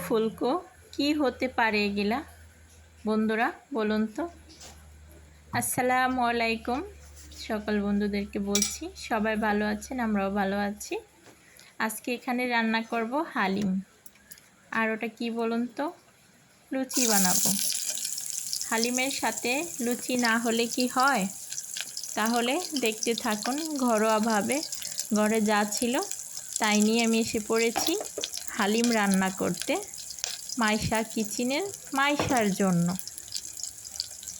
ফুলকো কি হতে পারে এগুলা? বন্ধুরা বলুন তো। আসসালামু আলাইকুম, সকল বন্ধুদেরকে বলছি সবাই ভালো আছেন, আমরাও ভালো আছি। আজকে এখানে রান্না করব হালিম, আর ওটা কি বলুন তো, লুচি বানাবো। হালিমের সাথে লুচি না হলে কি হয়? তাহলে দেখতে থাকুন। ঘরোয়াভাবে ঘরে যা ছিল তাই নিয়ে আমি এসে পড়েছি হালিম রান্না করতে মাইশা কিচেনের মাইশার জন্য।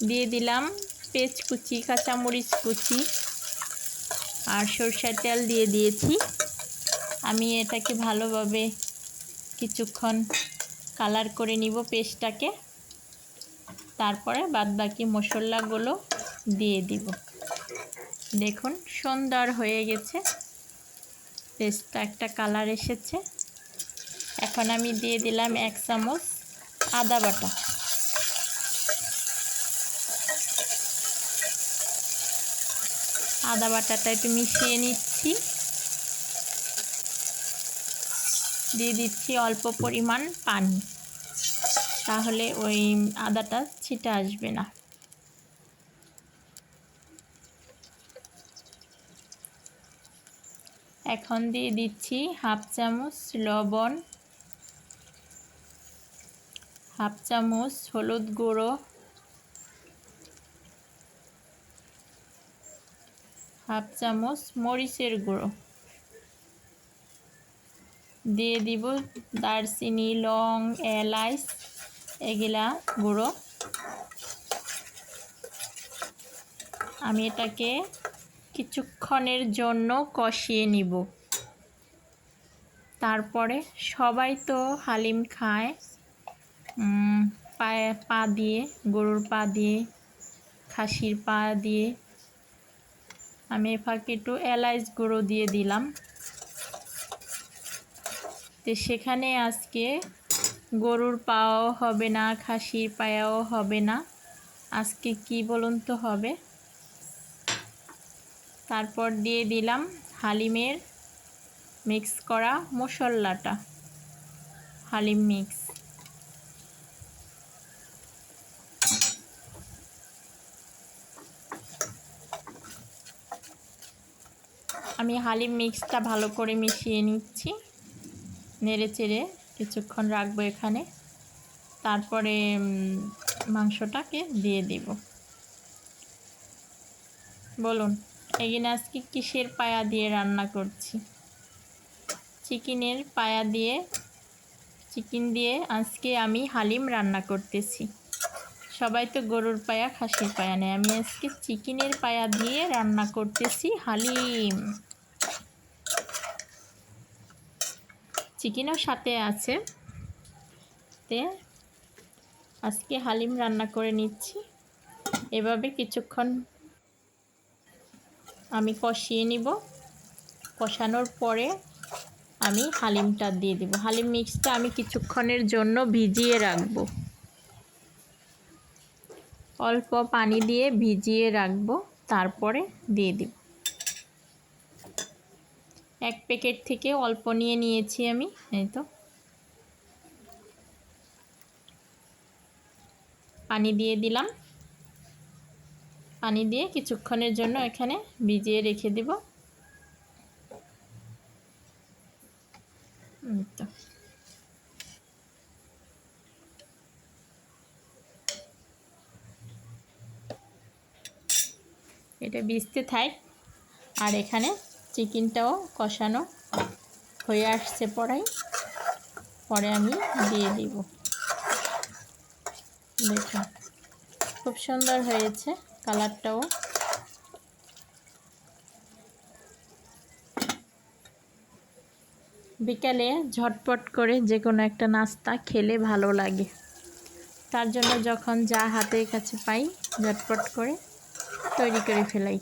দিয়ে দিলাম পেঁয়াজ কুচি, কাঁচামরিচ কুচি আর সরষের তেল দিয়ে দিয়েছি। আমি এটাকে ভালোভাবে কিছুক্ষণ কালার করে নিব পেস্টটাকে, তারপরে বাদবাকি মশলাগুলো দিয়ে দিব। দেখুন সুন্দর হয়ে গেছে, পেস্টটা একটা কালার এসেছে। এখন আমি দিয়ে দিলাম 1 চামচ আদা বাটা। আদা বাটাটা একটু মিশিয়ে নিচ্ছি। দিয়ে দিচ্ছি অল্প পরিমাণ পানি, তাহলে ওই আদাটা ছিটে আসবে না। এখন দিয়ে দিচ্ছি 1/2 চামচ লবণ, 1/2 চামচ হলুদ গুঁড়ো, 1/2 চামচ মরিচের গুঁড়ো। দিয়ে দিব দারচিনি, লং, এলাচ এগুলা গুঁড়ো। আমি এটাকে কিছুক্ষণের জন্য কষিয়ে নিব। তারপরে সবাই তো হালিম খায় পা দিয়ে, গরুর পা দিয়ে, খাসির পা দিয়ে। আমি ফাঁকে একটু এলাচ গুঁড়ো দিয়ে দিলাম। তো সেখানে আজকে গরুর পাও হবে না, খাসির পায়াও হবে না, আজকে কি বলুন তো হবে। তারপর দিয়ে দিলাম হালিমের মিক্স করা মশলাটা, হালিম মিক্স। আমি হালিম মিক্সটা ভালো করে মিশিয়ে নিচ্ছি, নেড়ে চেড়ে কিছুক্ষণ রাখবো এখানে। তারপরে মাংসটাকে দিয়ে দিব। বলুন এখানে আজকে কিসের পায়া দিয়ে রান্না করছি? চিকেনের পায়া দিয়ে, চিকেন দিয়ে আজকে আমি হালিম রান্না করতেছি। সবাই তো গরুর পায়া, খাসির পায়া নেয়, আমি আজকে চিকেনের পায়া দিয়ে রান্না করতেছি হালিম। চিকেনও সাথে আছে, তে আজকে হালিম রান্না করে নিচ্ছি। এভাবে কিছুক্ষণ আমি কষিয়ে নিব। কষানোর পরে আমি হালিমটা দিয়ে দেব। হালিম মিক্সটা আমি কিছুক্ষণের জন্য ভিজিয়ে রাখবো, অল্প পানি দিয়ে ভিজিয়ে রাখবো, তারপরে দিয়ে দেব। 1 প্যাকেট থেকে অল্প নিয়ে নিয়েছি আমি, এই তো। পানি দিয়ে দিলাম, পানি দিয়ে কিছুক্ষণের জন্য এখানে ভিজিয়ে রেখে দেব। তো এটা ভিজতে থাক, আর এখানে চিকেনটাও কষানো হয়ে আসছে পরে আমি দিয়ে দিব। দেখুন খুব সুন্দর হয়েছে কালারটাও। বিকালে ঝটপট করে যে কোনো একটা নাস্তা খেলে ভালো লাগে, তার জন্য যখন যা হাতের কাছে পাই ঝটপট করে তৈরি করে ফেলাই।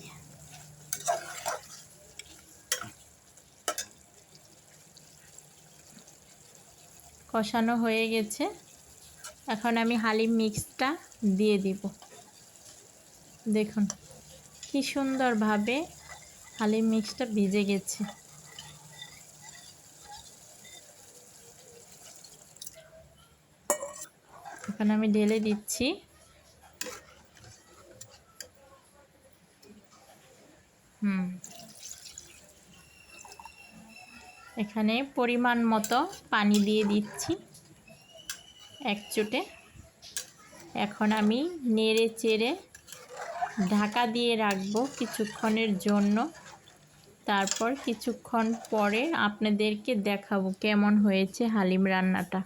কষানো হয়ে গেছে, এখন আমি হালিম মিক্সটা দিয়ে দিব। দেখুন কি সুন্দরভাবে হালিম মিক্সটা ভিজে গেছে। এখন আমি ঢেলে দিচ্ছি। এখানে পরিমাণ মতো পানি দিয়ে দিচ্ছি এক চুটে। এখন আমি নেড়ে চেড়ে ঢাকা দিয়ে রাখবো কিছুক্ষণের জন্য। তারপর কিছুক্ষণ পরে আপনাদেরকে দেখাবো কেমন হয়েছে হালিম রান্নাটা।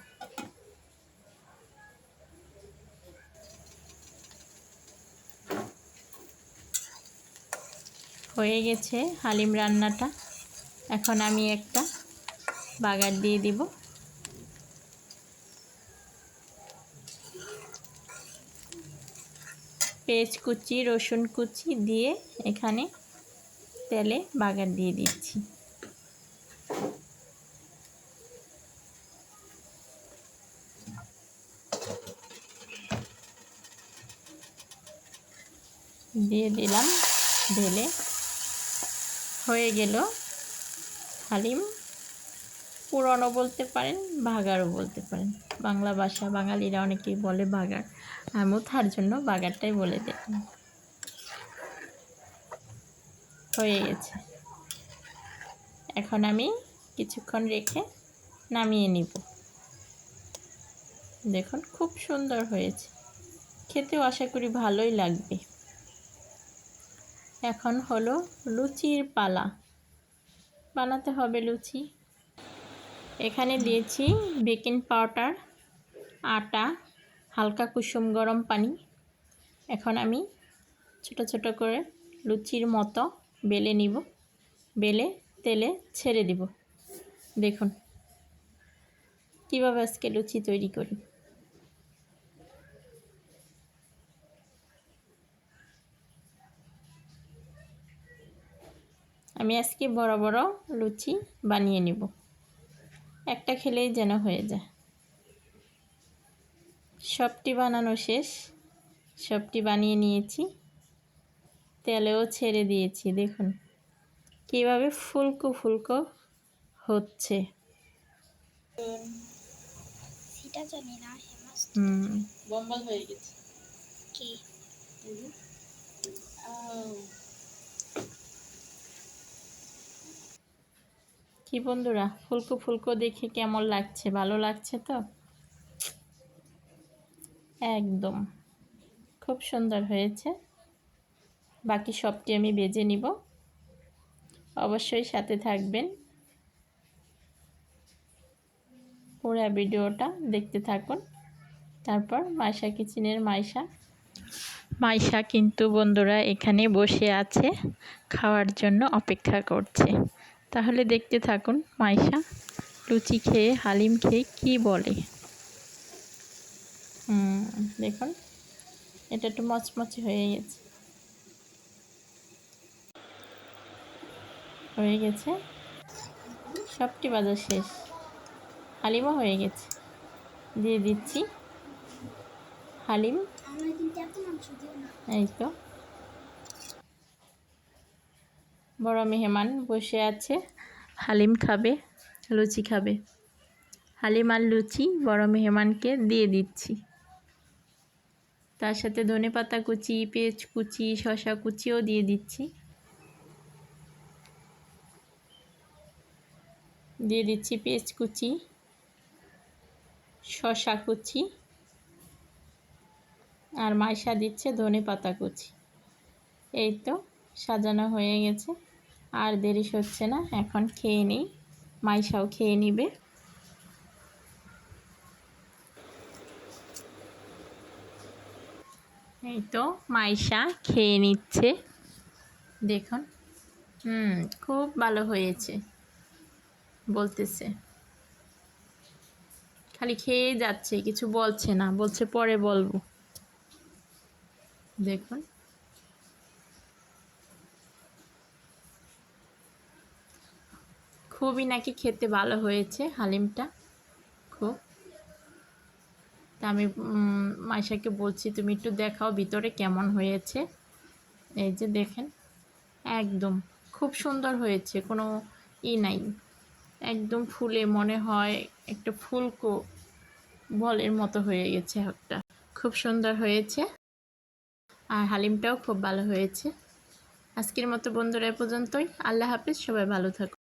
হয়ে গেছে হালিম রান্নাটা। এখন আমি একটা বাগার দিয়ে দিব। পেঁয়াজ কুচি, রসুন কুচি দিয়ে এখানে তেলে বাগার দিয়ে দিচ্ছি। দিয়ে দিলাম ঢেলে। হয়ে গেল হালিম। পুরনো বলতে পারেন, বাগারও বলতে পারেন। বাংলা ভাষা বাঙালিরা অনেকেই বলে বাগার, আমিও তার জন্য বাগারটাই বলে দিলাম। হয়ে গেছে। এখন আমি কিছুক্ষণ রেখে নামিয়ে নিব। দেখুন খুব সুন্দর হয়েছে, খেতেও আশা করি ভালোই লাগবে। এখন হলো লুচির পালা। বানাতে হবে লুচি। এখানে দিয়েছি বেকিং পাউডার, আটা, হালকা কুসুম গরম পানি। এখন আমি ছোট ছোট করে লুচির মতো বেলে নিব। বেলে তেলে ছেড়ে দিব। দেখুন কীভাবে আজকে লুচি তৈরি করি। আমি আজকে বড় বড় লুচি বানিয়ে নিব, একটা খেলেই যেন হয়ে যায়। সবটি বানানো শেষ, সবটি বানিয়ে নিয়েছি, তেলেও ছেড়ে দিয়েছি। দেখুন কীভাবে ফুলকো ফুলকো হচ্ছে। বম্বাল হয়ে গেছে কি বন্ধুরা, ফুলকো ফুলকো দেখে কেমন লাগছে? ভালো লাগছে তো? একদম খুব সুন্দর হয়েছে। বাকি সবটি আমি ভেজে নিব। অবশ্যই সাথে থাকবেন, পুরো ভিডিওটা দেখতে থাকুন। তারপর মাইশা কিচেনের মাইশা কিন্তু বন্ধুরা এখানে বসে আছে, খাওয়ার জন্য অপেক্ষা করছে। তাহলে দেখতে থাকুন মাইশা লুচি খেয়ে, হালিম খেয়ে কি বলে। দেখুন এটা একটু মচমচে হয়ে গেছে। সবটি বাজার শেষ, হালিমও হয়ে গেছে। দিয়ে দিচ্ছি হালিম। এই তো বড় মেহমান বসে আছে, হালিম খাবে, লুচি খাবে। হালিম আর লুচি বড় মেহমানকে দিয়ে দিচ্ছি। তার সাথে ধনেপাতা কুচি, পেঁয়াজ কুচি, শসা কুচিও দিয়ে দিচ্ছি। দিয়ে দিচ্ছি পেঁয়াজ কুচি, শসা কুচি, আর মাইশা দিচ্ছে ধনেপাতা কুচি। এই তো সাজানো হয়ে গেছে। আর দেরি হচ্ছে না, এখন খেয়ে নিই। মাইশাও খেয়ে নিবে। এই তো মাইশা খেয়ে নিচ্ছে। দেখুন খুব ভালো হয়েছে বলতেছে, খালি খেয়ে যাচ্ছে, কিছু বলছে না, বলছে পরে বলবো। দেখুন খুবই নাকি খেতে ভালো হয়েছে হালিমটা, খুব। তা আমি মাইশাকে বলছি তুমি একটু দেখাও ভিতরে কেমন হয়েছে। এই যে দেখেন একদম খুব সুন্দর হয়েছে, কোনো নাই, একদম ফুলে মনে হয় একটা ফুলকো বলের মতো হয়ে গেছে একটা। খুব সুন্দর হয়েছে, আর হালিমটাও খুব ভালো হয়েছে। আজকের মতো বন্ধুরা এ পর্যন্তই। আল্লাহ হাফিজ, সবাই ভালো থাকুন।